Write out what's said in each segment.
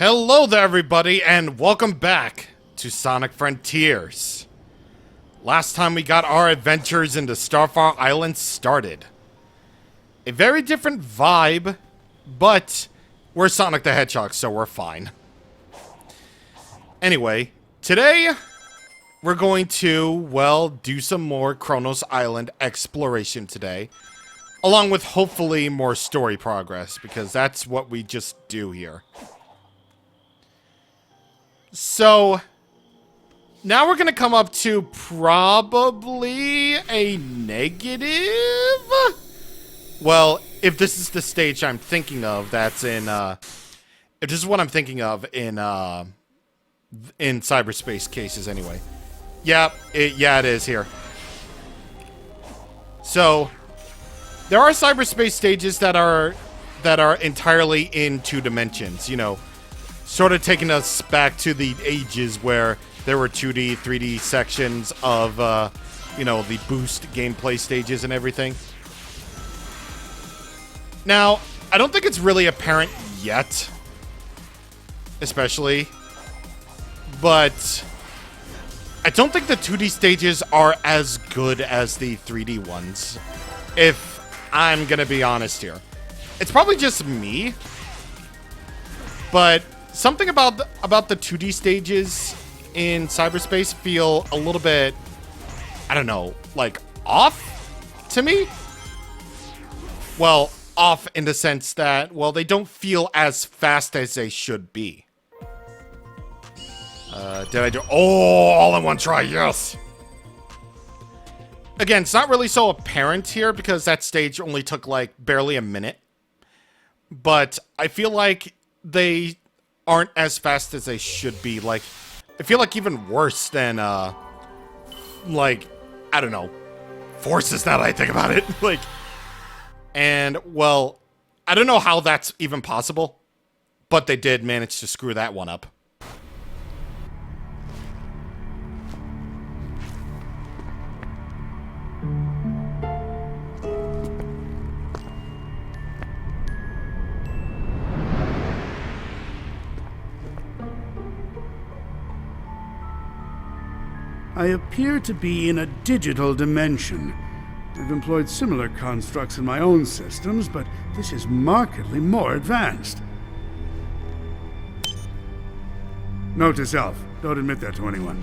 Hello there, everybody, and welcome back to Sonic Frontiers. Last time we got our adventures into Starfire Island started. A very different vibe, but we're Sonic the Hedgehog, so we're fine. Anyway, today we're going to, well, do some more Kronos Island exploration today, along with hopefully more story progress, because that's what we just do here. So, now we're going to come up to probably a negative? Well, if this is the stage I'm thinking of, that's in, if this is what I'm thinking of in cyberspace cases anyway. Yeah, it is here. So, there are cyberspace stages that are entirely in 2 dimensions, you know. Sort of taking us back to the ages where there were 2D, 3D sections of, you know, the boost gameplay stages and everything. Now, I don't think it's really apparent yet, especially, but I don't think the 2D stages are as good as the 3D ones, if I'm gonna be honest here. It's probably just me, but something about the 2D stages in cyberspace feel a little bit, I don't know, like off to me? Well, off in the sense that, well, they don't feel as fast as they should be. Did I do... Oh, all in one try, yes! Again, it's not really so apparent here because that stage only took like barely a minute. But I feel like they aren't as fast as they should be. Like, I feel like even worse than, like, I don't know, Forces now that I think about it. Like, and, well, I don't know how that's even possible, but they did manage to screw that one up. I appear to be in a digital dimension. I've employed similar constructs in my own systems, but this is markedly more advanced. Note to self, don't admit that to anyone.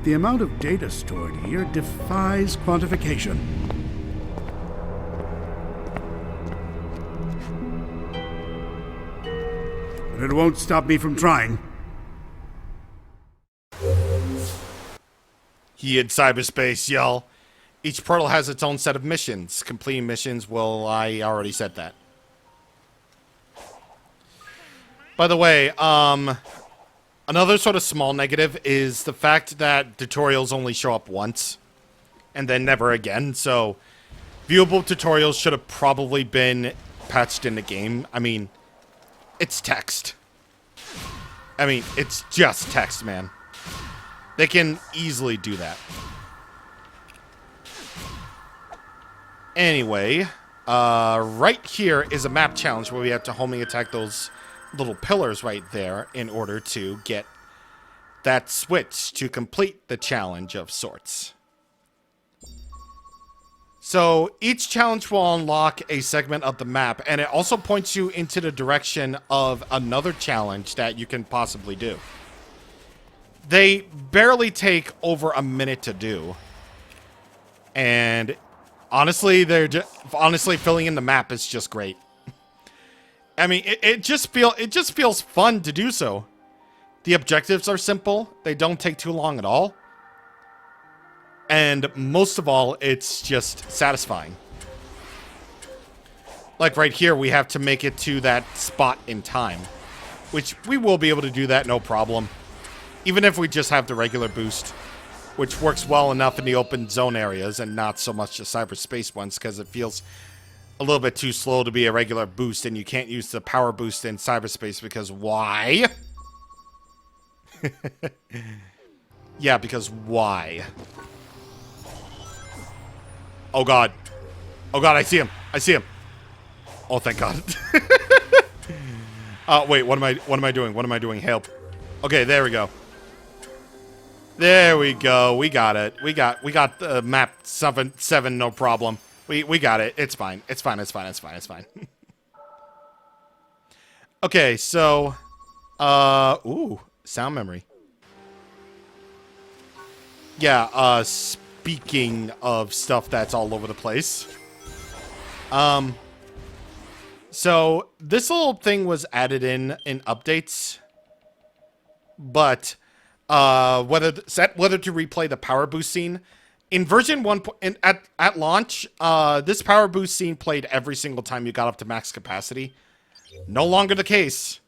The amount of data stored here defies quantification. But it won't stop me from trying. He in cyberspace, y'all. Each portal has its own set of missions. Completing missions, well, I already said that. By the way, another sort of small negative is the fact that tutorials only show up once and then never again. So, viewable tutorials should have probably been patched in the game. I mean, it's text. I mean, it's just text, man. They can easily do that. Anyway, right here is a map challenge where we have to homing attack those little pillars right there in order to get that switch to complete the challenge of sorts. So each challenge will unlock a segment of the map, and it also points you into the direction of another challenge that you can possibly do. They barely take over a minute to do. And honestly, honestly filling in the map is just great. I mean, it just feels fun to do so. The objectives are simple. They don't take too long at all. And most of all, it's just satisfying. Like right here, we have to make it to that spot in time, which we will be able to do that no problem. Even if we just have the regular boost, which works well enough in the open zone areas and not so much the cyberspace ones, because it feels a little bit too slow to be a regular boost, and you can't use the power boost in cyberspace because why? Yeah, because why? Oh god. Oh god, I see him. I see him. Oh, thank god. Wait, what am I doing? What am I doing? Help. Okay, there we go. There we go. We got it. We got the map 7, no problem. We got it. It's fine. It's fine. It's fine. It's fine. It's fine. Okay, so ooh, sound memory. Yeah, speaking of stuff that's all over the place. So this little thing was added in updates, but whether to replay the power boost scene in version 1 at launch, this power boost scene played every single time you got up to max capacity. No longer the case.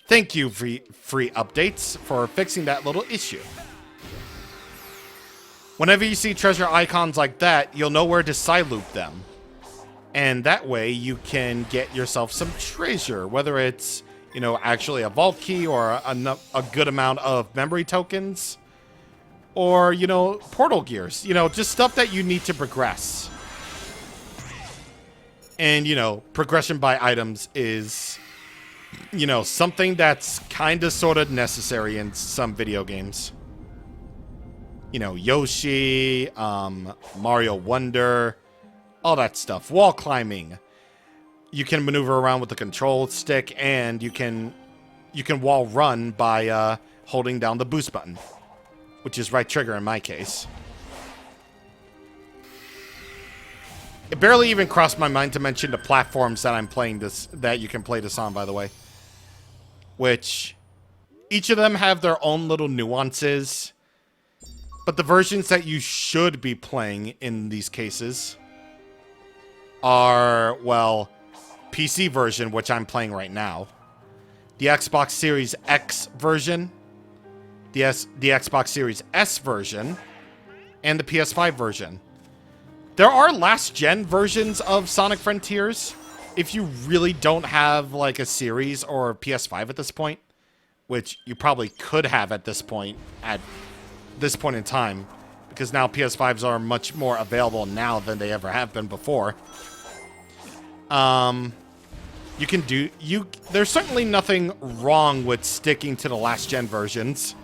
Thank you, free updates, for fixing that little issue. Whenever you see treasure icons like that, you'll know where to side loop them. And that way you can get yourself some treasure, whether it's, you know, actually a vault key or a good amount of memory tokens, or, you know, portal gears, you know, just stuff that you need to progress. And, you know, progression by items is, you know, something that's kind of sort of necessary in some video games. You know, Yoshi, Mario Wonder, all that stuff. Wall climbing. You can maneuver around with the control stick, and you can wall run by holding down the boost button, which is right trigger in my case. It barely even crossed my mind to mention the platforms that I'm playing that you can play this on, by the way. Which, each of them have their own little nuances, but the versions that you should be playing in these cases are, well, PC version, which I'm playing right now, the Xbox Series X version, the Xbox Series S version, and the PS5 version. There are last-gen versions of Sonic Frontiers, if you really don't have, like, a Series or PS5 at this point, which you probably could have at this point in time, because now PS5s are much more available now than they ever have been before. There's certainly nothing wrong with sticking to the last-gen versions,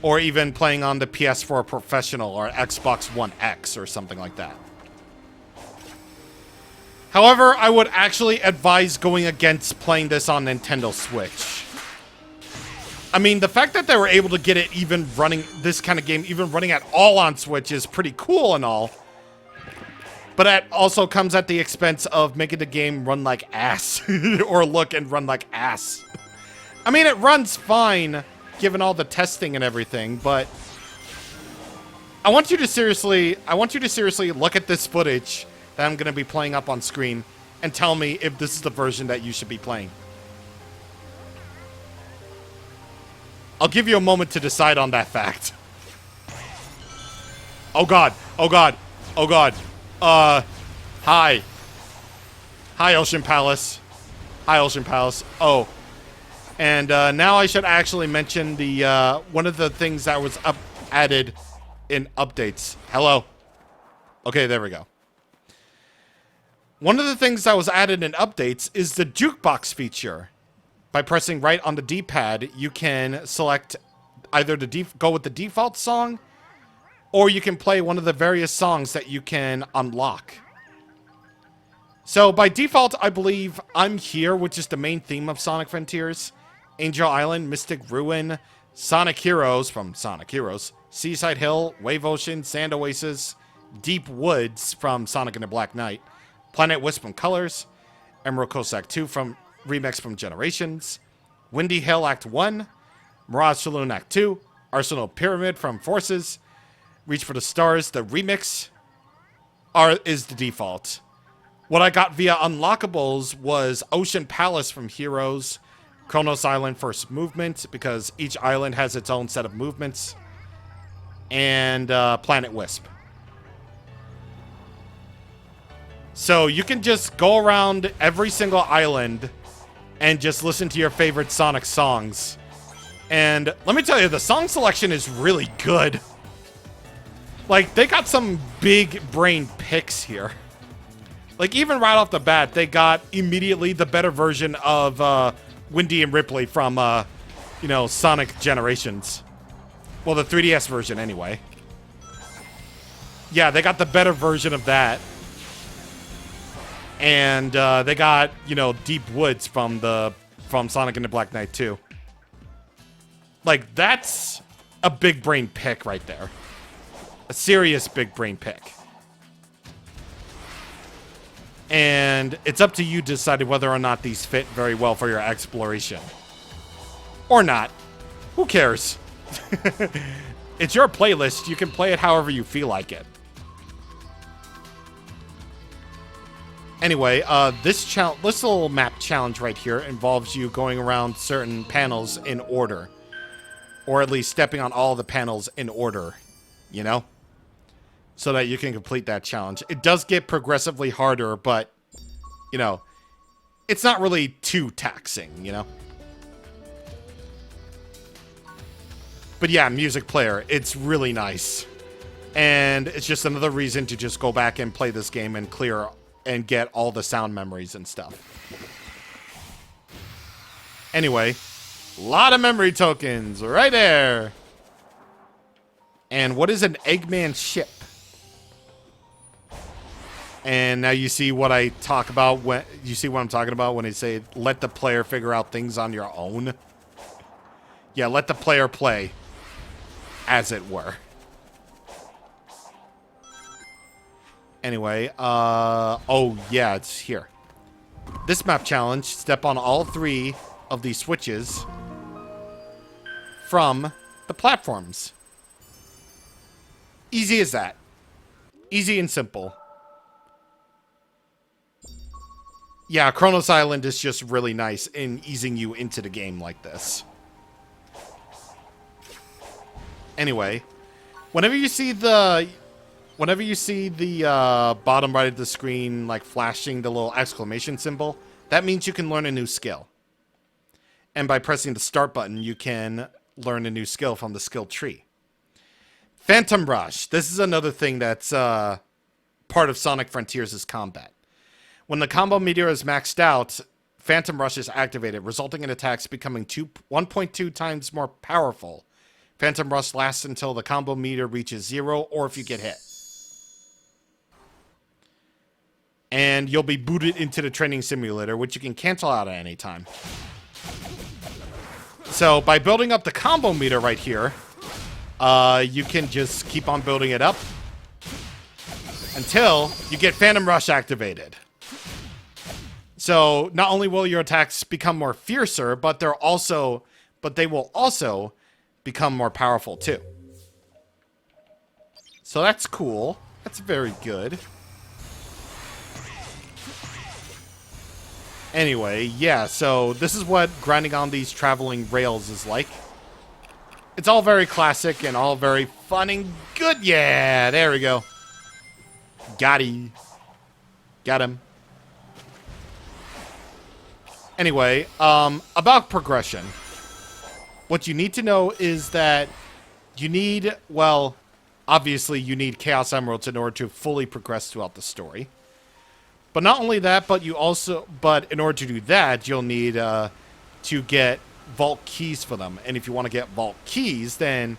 or even playing on the PS4 Professional or Xbox One X or something like that. However, I would actually advise going against playing this on Nintendo Switch. I mean, the fact that they were able to get it even running, this kind of game, even running at all on Switch is pretty cool and all. But that also comes at the expense of making the game run like ass. Or look and run like ass. I mean, it runs fine, given all the testing and everything, but I want you to seriously look at this footage that I'm going to be playing up on screen and tell me if this is the version that you should be playing. I'll give you a moment to decide on that fact. Oh god. Oh god. Oh god. Hi. Hi, Ocean Palace. Hi, Ocean Palace. Oh. And now I should actually mention the one of the things that was added in updates. Hello. Okay, there we go. One of the things that was added in updates is the jukebox feature. By pressing right on the D-pad, you can select either go with the default song, or you can play one of the various songs that you can unlock. So by default, I believe I'm Here, which is the main theme of Sonic Frontiers, Angel Island, Mystic Ruin, Sonic Heroes from Sonic Heroes, Seaside Hill, Wave Ocean, Sand Oasis, Deep Woods from Sonic and the Black Knight, Planet Wisp from Colors, Emerald Coast Act 2 from Remix from Generations, Windy Hill Act 1, Mirage Saloon Act 2, Arsenal Pyramid from Forces, Reach for the Stars, the remix is the default. What I got via unlockables was Ocean Palace from Heroes, Kronos Island First Movement, because each island has its own set of movements, and Planet Wisp. So you can just go around every single island and just listen to your favorite Sonic songs. And let me tell you, the song selection is really good. Like, they got some big brain picks here. Like, even right off the bat, they got immediately the better version of Wendy and Ripley from, you know, Sonic Generations. Well, the 3DS version, anyway. Yeah, they got the better version of that. And they got, you know, Deep Woods from Sonic and the Black Knight 2. Like, that's a big brain pick right there. A serious big brain pick. And it's up to you to decide whether or not these fit very well for your exploration. Or not. Who cares? It's your playlist. You can play it however you feel like it. Anyway, this little map challenge right here involves you going around certain panels in order. Or at least stepping on all the panels in order. You know? So that you can complete that challenge. It does get progressively harder, but, you know, it's not really too taxing, you know? But yeah, music player, it's really nice. And it's just another reason to just go back and play this game and clear and get all the sound memories and stuff. Anyway, a lot of memory tokens right there. And what is an Eggman ship? And now you see what I talk about when you see what I'm talking about when I say let the player figure out things on your own. Yeah, let the player play, as it were. Anyway, oh yeah, it's here. This map challenge, step on all 3 of these switches from the platforms. Easy as that. Easy and simple. Yeah, Kronos Island is just really nice in easing you into the game like this. Anyway, whenever you see the bottom right of the screen like flashing the little exclamation symbol, that means you can learn a new skill. And by pressing the start button, you can learn a new skill from the skill tree. Phantom Rush. This is another thing that's part of Sonic Frontiers' combat. When the combo meter is maxed out, Phantom Rush is activated, resulting in attacks becoming 1.2 times more powerful. Phantom Rush lasts until the combo meter reaches 0 or if you get hit. And you'll be booted into the training simulator, which you can cancel out at any time. So by building up the combo meter right here, you can just keep on building it up until you get Phantom Rush activated. So not only will your attacks become more fiercer, but they will also become more powerful too. So that's cool. That's very good. Anyway, yeah, so this is what grinding on these traveling rails is like. It's all very classic and all very fun and good. Yeah, there we go. Got him. Got him. Anyway, about progression. What you need to know is that you need, well, obviously you need Chaos Emeralds in order to fully progress throughout the story. But not only that, but in order to do that, you'll need to get vault keys for them. And if you want to get vault keys, then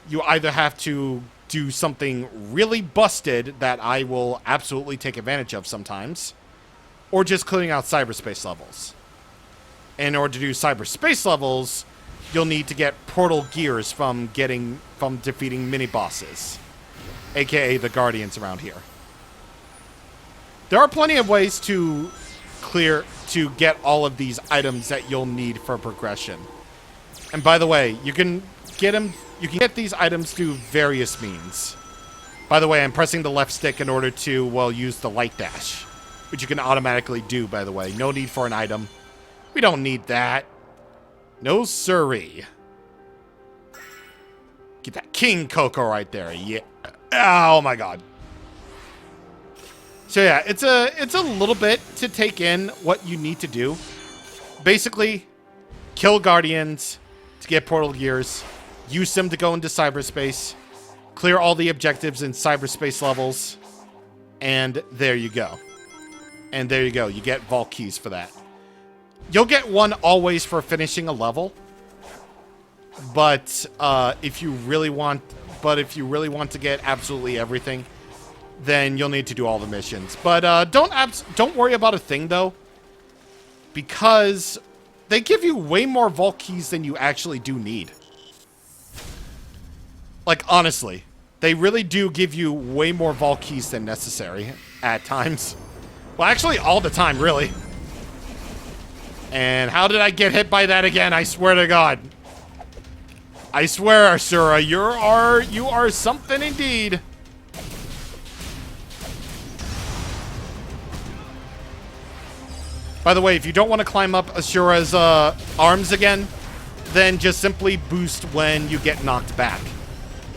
you either have to do something really busted that I will absolutely take advantage of sometimes, or just clearing out cyberspace levels. In order to do cyberspace levels, you'll need to get portal gears from defeating mini bosses, aka the Guardians around here. There are plenty of ways to get all of these items that you'll need for progression. And by the way, you can get these items through various means. By the way, I'm pressing the left stick in order to, well, use the light dash, which you can automatically do, by the way. No need for an item. We don't need that. No siree. Get that King Coco right there. Yeah. Oh my god. So yeah, it's a little bit to take in what you need to do. Basically, kill Guardians to get portal gears, use them to go into cyberspace, clear all the objectives in cyberspace levels, and there you go. And there you go. You get vault keys for that. You'll get one always for finishing a level. But if you really want to get absolutely everything, then you'll need to do all the missions. But don't worry about a thing though, because they give you way more vault keys than you actually do need. Like, honestly, they really do give you way more vault keys than necessary at times. Well, actually, all the time, really. And how did I get hit by that again? I swear to God. I swear, Asura, you are something indeed. By the way, if you don't want to climb up Asura's arms again, then just simply boost when you get knocked back.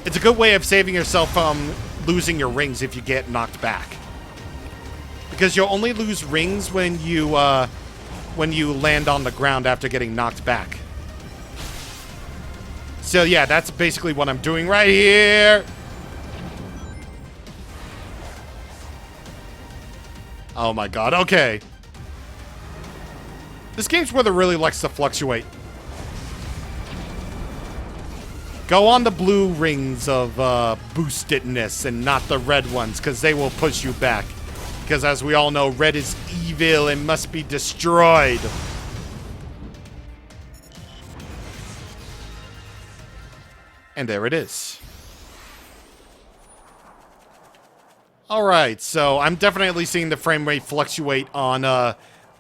It's a good way of saving yourself from losing your rings if you get knocked back. Because you'll only lose rings when you land on the ground after getting knocked back. So yeah, that's basically what I'm doing right here. Oh my God, okay. This game's where it really likes to fluctuate. Go on the blue rings of boostedness and not the red ones, because they will push you back. Because as we all know, red is evil and must be destroyed. And there it is. Alright, so I'm definitely seeing the frame rate fluctuate on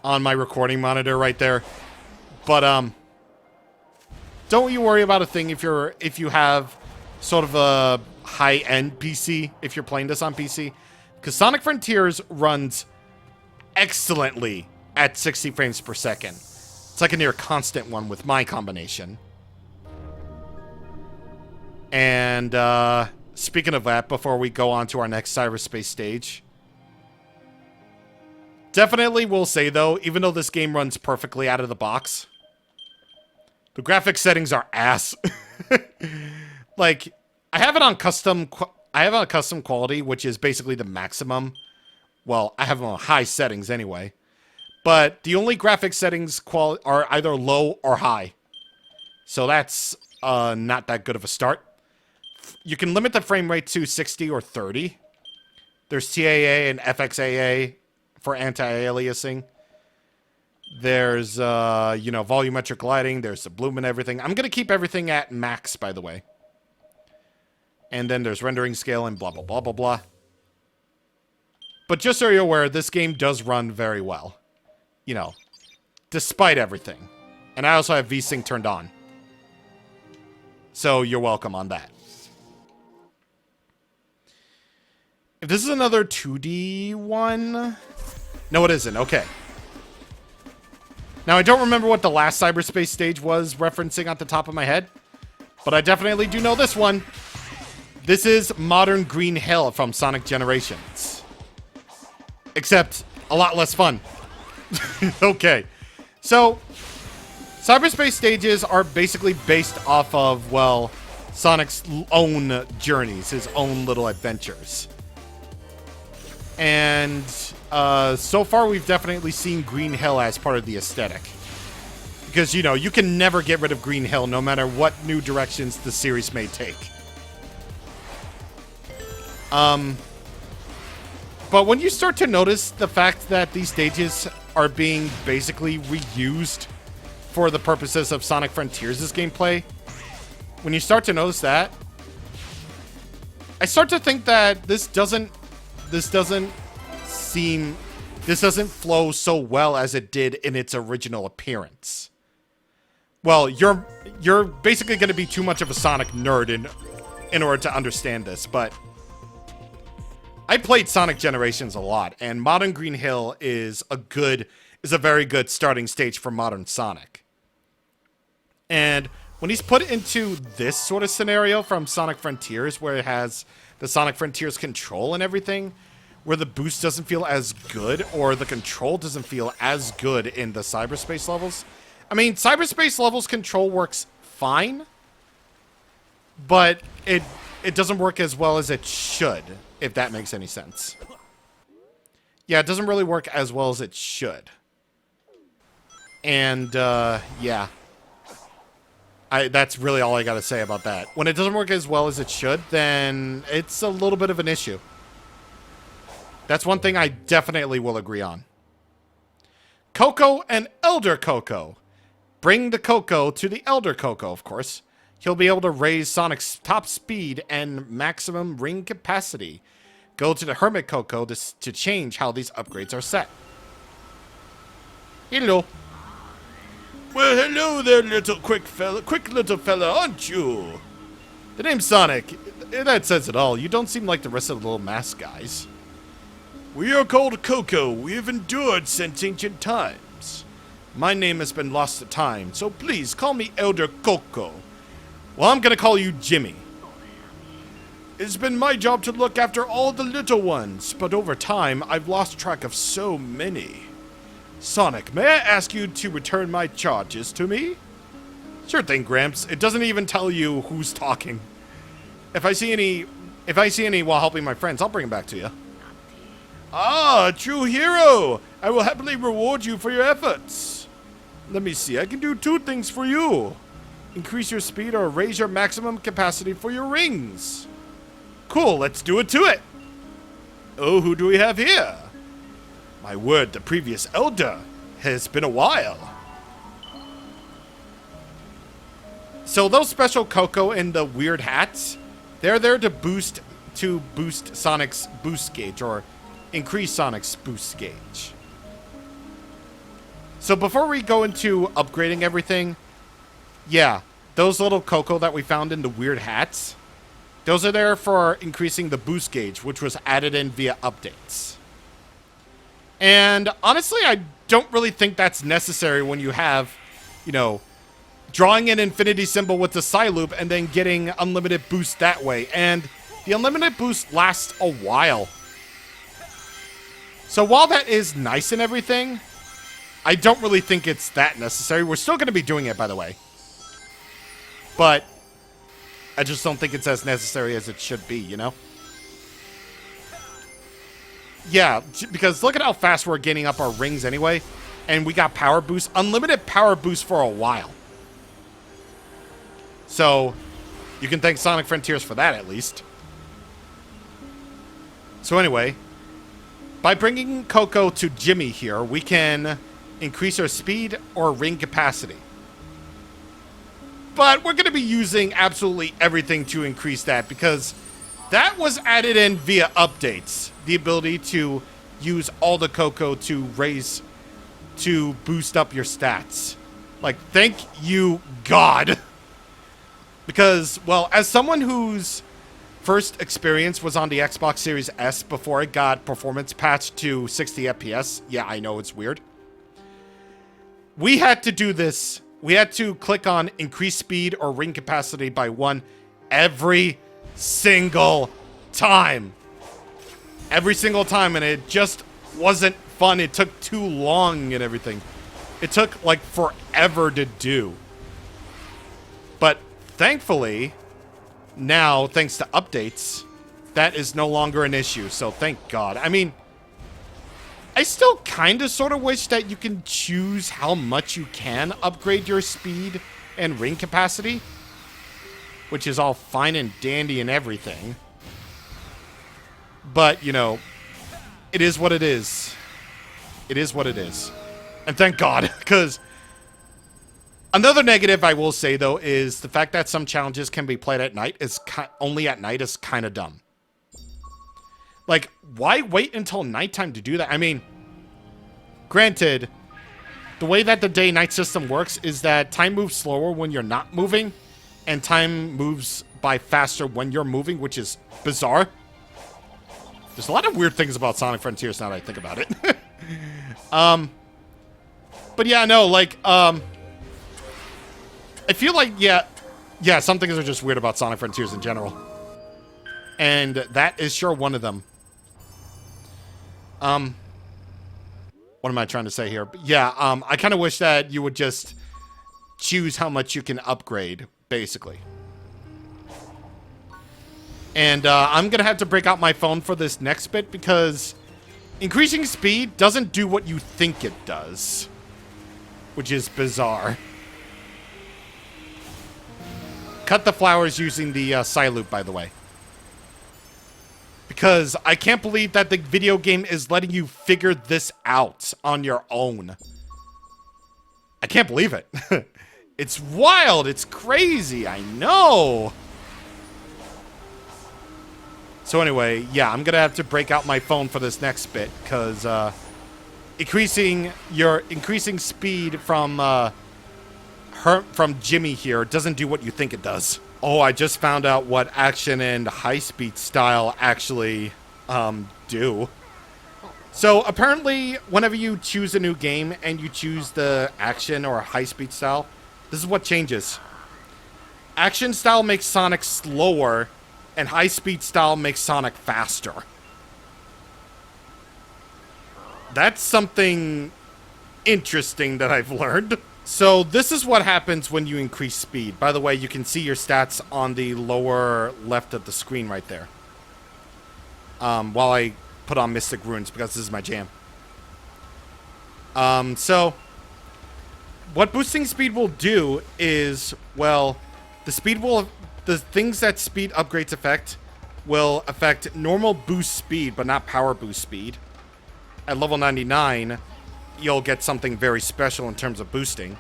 my recording monitor right there. But don't you worry about a thing if you have sort of a high-end PC, if you're playing this on PC. Because Sonic Frontiers runs excellently at 60 frames per second. It's like a near constant one with my combination. And speaking of that, before we go on to our next cyberspace stage, definitely will say though, even though this game runs perfectly out of the box, the graphics settings are ass. Like, I have it on custom quality, which is basically the maximum. Well, I have them on high settings anyway. But the only graphics settings are either low or high. So that's not that good of a start. You can limit the frame rate to 60 or 30. There's TAA and FXAA for anti-aliasing. There's, volumetric lighting. There's the bloom and everything. I'm going to keep everything at max, by the way. And then there's rendering scale and blah, blah, blah, blah, blah. But just so you're aware, this game does run very well. You know, despite everything. And I also have VSync turned on. So you're welcome on that. If this is another 2D one... No, it isn't. Okay. Now, I don't remember what the last cyberspace stage was referencing at the top of my head. But I definitely do know this one. This is Modern Green Hill from Sonic Generations. Except a lot less fun. Okay. So, cyberspace stages are basically based off of, well, Sonic's own journeys, his own little adventures. And so far we've definitely seen Green Hill as part of the aesthetic. Because, you know, you can never get rid of Green Hill no matter what new directions the series may take. But when you start to notice the fact that these stages are being basically reused for the purposes of Sonic Frontiers' gameplay, when you start to notice that, I start to think that this doesn't flow so well as it did in its original appearance. Well, you're basically going to be too much of a Sonic nerd in order to understand this, but I played Sonic Generations a lot, and Modern Green Hill is a very good starting stage for modern Sonic. And when he's put into this sort of scenario from Sonic Frontiers, where it has the Sonic Frontiers control and everything, where the boost doesn't feel as good, or the control doesn't feel as good in the cyberspace levels. I mean, cyberspace levels control works fine, but it doesn't work as well as it should, if that makes any sense. Yeah, it doesn't really work as well as it should. And, yeah. That's really all I gotta say about that. When it doesn't work as well as it should, then it's a little bit of an issue. That's one thing I definitely will agree on. Coco and Elder Coco. Bring the Coco to the Elder Coco, of course. He'll be able to raise Sonic's top speed and maximum ring capacity. Go to the Hermit Coco to change how these upgrades are set. Hello. Well, hello there, quick little fella, aren't you? The name's Sonic. That says it all. You don't seem like the rest of the little mask guys. We are called Coco. We have endured since ancient times. My name has been lost to time, so please call me Elder Coco. Well, I'm gonna call you Jimmy. It's been my job to look after all the little ones, but over time, I've lost track of so many. Sonic, may I ask you to return my charges to me? Sure thing, Gramps. It doesn't even tell you who's talking. If I see any while helping my friends, I'll bring them back to you. Ah, true hero! I will happily reward you for your efforts. Let me see, I can do 2 things for you. Increase your speed or raise your maximum capacity for your rings. Cool, let's do it to it. Oh, who do we have here? My word, the previous elder. Has been a while. So those special Coco and the weird hats, they're there to boost Sonic's boost gauge, or increase Sonic's boost gauge. So before we go into upgrading everything, yeah, those little Coco that we found in the weird hats, those are there for increasing the boost gauge, which was added in via updates. And honestly, I don't really think that's necessary when you have, you know, drawing an infinity symbol with the Psyloop and then getting unlimited boost that way. And the unlimited boost lasts a while. So while that is nice and everything, I don't really think it's that necessary. We're still going to be doing it, by the way. But I just don't think it's as necessary as it should be, you know? Yeah, because look at how fast we're gaining up our rings anyway. And we got power boost, unlimited power boost for a while. So, you can thank Sonic Frontiers for that at least. So anyway, by bringing Coco to Jimmy here, we can increase our speed or ring capacity. But we're going to be using absolutely everything to increase that, because that was added in via updates. The ability to use all the Coco to boost up your stats. Like, thank you, God. Because, well, as someone whose first experience was on the Xbox Series S before it got performance patched to 60 FPS, yeah, I know it's weird. We had to do this. We had to click on increase speed or ring capacity by 1 every single time. Every single time, and it just wasn't fun. It took too long and everything. It took, like, forever to do. But thankfully, now, thanks to updates, that is no longer an issue, so thank God. I mean, I still kind of sort of wish that you can choose how much you can upgrade your speed and ring capacity, which is all fine and dandy and everything. But, you know, it is what it is. It is what it is. And thank God, because another negative I will say, though, is the fact that some challenges can be played at night is only at night is kind of dumb. Like, why wait until nighttime to do that? I mean, granted, the way that the day-night system works is that time moves slower when you're not moving, and time moves by faster when you're moving, which is bizarre. There's a lot of weird things about Sonic Frontiers now that I think about it. But yeah, no, like, I feel like, yeah, some things are just weird about Sonic Frontiers in general. And that is sure one of them. What am I trying to say here? But yeah, I kind of wish that you would just choose how much you can upgrade, basically. And I'm going to have to break out my phone for this next bit because Increasing speed doesn't do what you think it does, which is bizarre. Cut the flowers using the Psyloop, by the way. Because I can't believe that the video game is letting you figure this out on your own. I can't believe it. It's wild. It's crazy. I know. So anyway, yeah, I'm going to have to break out my phone for this next bit. Because increasing speed from Jimmy here doesn't do what you think it does. Oh, I just found out what action and high-speed style actually do. So apparently, whenever you choose a new game and you choose the action or high-speed style, this is what changes. Action style makes Sonic slower, and high-speed style makes Sonic faster. That's something interesting that I've learned. So this is what happens when you increase speed. By the way, you can see your stats on the lower left of the screen right there. While I put on Mystic Runes, because this is my jam. So what boosting speed will do is, well, the things that speed upgrades affect will affect normal boost speed, but not power boost speed. At level 99, you'll get something very special in terms of boosting.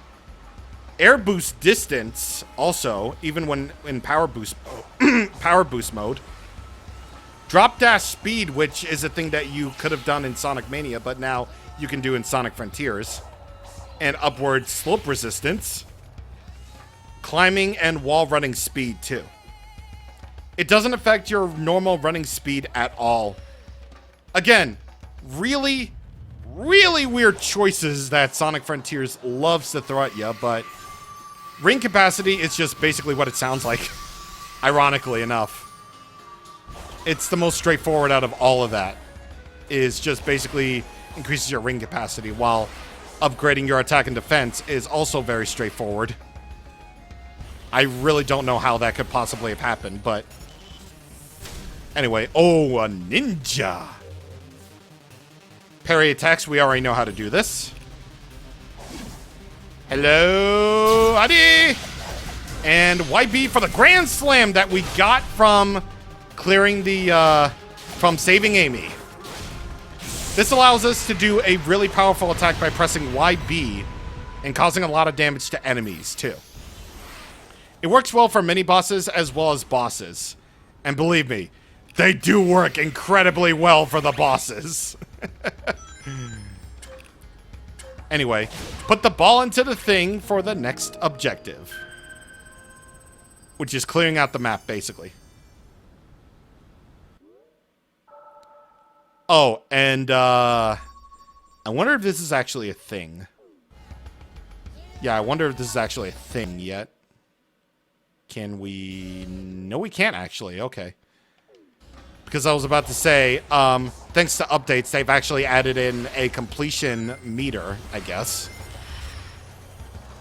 Air boost distance, also, even when in power boost mode. Drop dash speed, which is a thing that you could have done in Sonic Mania, but now you can do in Sonic Frontiers. And upward slope resistance. Climbing and wall running speed, too. It doesn't affect your normal running speed at all. Again, really weird choices that Sonic Frontiers loves to throw at you, but ring capacity is just basically what it sounds like, ironically enough. It's the most straightforward out of all of that, is just basically increases your ring capacity, while upgrading your attack and defense is also very straightforward. I really don't know how that could possibly have happened, but anyway. Oh, a ninja! Parry attacks, we already know how to do this. Hello, Adi! And YB for the Grand Slam that we got from clearing the, from saving Amy. This allows us to do a really powerful attack by pressing YB and causing a lot of damage to enemies, too. It works well for mini-bosses as well as bosses. And believe me, they do work incredibly well for the bosses. Anyway, put the ball into the thing for the next objective. Which is clearing out the map, basically. Oh, and, I wonder if this is actually a thing. Yeah, I wonder if this is actually a thing yet. Can we... No, we can't, actually. Okay. Because I was about to say, thanks to updates, they've actually added in a completion meter, I guess.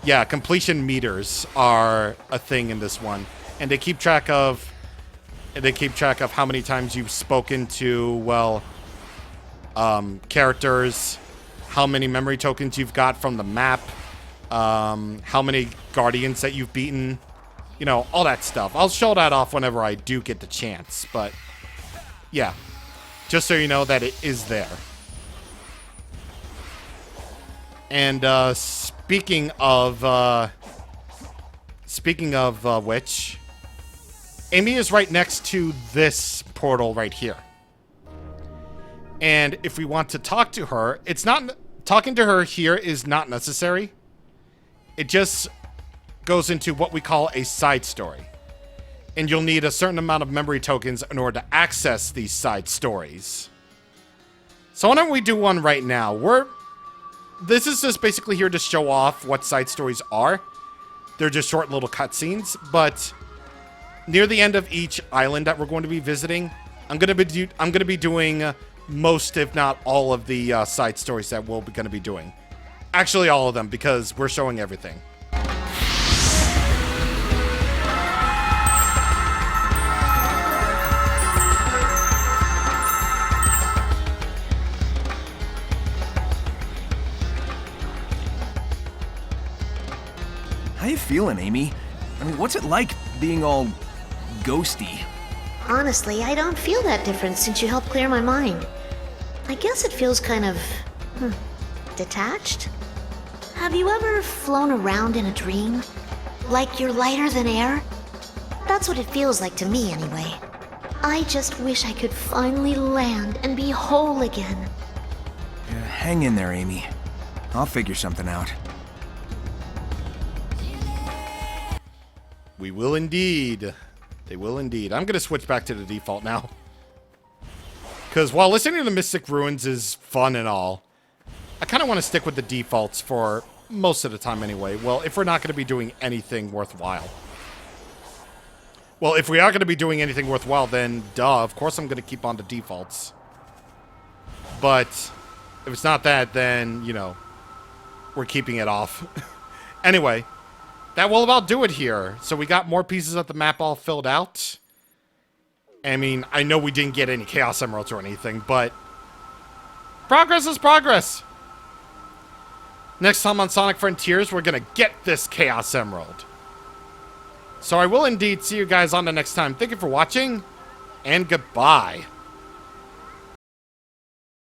Yeah, completion meters are a thing in this one. And they keep track of... how many times you've spoken to, well... characters, how many memory tokens you've got from the map, how many guardians that you've beaten, you know, all that stuff. I'll show that off whenever I do get the chance, but yeah, just so you know that it is there. And speaking of which, Amy is right next to this portal right here. And if we want to talk to her, talking to her here is not necessary. It just goes into what we call a side story. And you'll need a certain amount of memory tokens in order to access these side stories. So why don't we do one right now? This is just basically here to show off what side stories are. They're just short little cutscenes, but near the end of each island that we're going to be visiting, I'm going to be doing most, if not all, of the side stories that we're going to be doing. Actually, all of them, because we're showing everything. How you feeling, Amy? I mean, what's it like being all ghosty? Honestly, I don't feel that different since you helped clear my mind. I guess it feels kind of... detached? Have you ever flown around in a dream? Like you're lighter than air? That's what it feels like to me, anyway. I just wish I could finally land and be whole again. Yeah, hang in there, Amy. I'll figure something out. We will indeed. They will indeed. I'm going to switch back to the default now. Because while listening to the Mystic Ruins is fun and all, I kind of want to stick with the defaults for most of the time anyway. Well, if we're not going to be doing anything worthwhile. Well, if we are going to be doing anything worthwhile, then duh, of course I'm going to keep on the defaults. But if it's not that, then, you know, we're keeping it off. Anyway, that will about do it here. So we got more pieces of the map all filled out. I mean, I know we didn't get any Chaos Emeralds or anything, but progress is progress. Next time on Sonic Frontiers, we're going to get this Chaos Emerald. So I will indeed see you guys on the next time. Thank you for watching, and goodbye.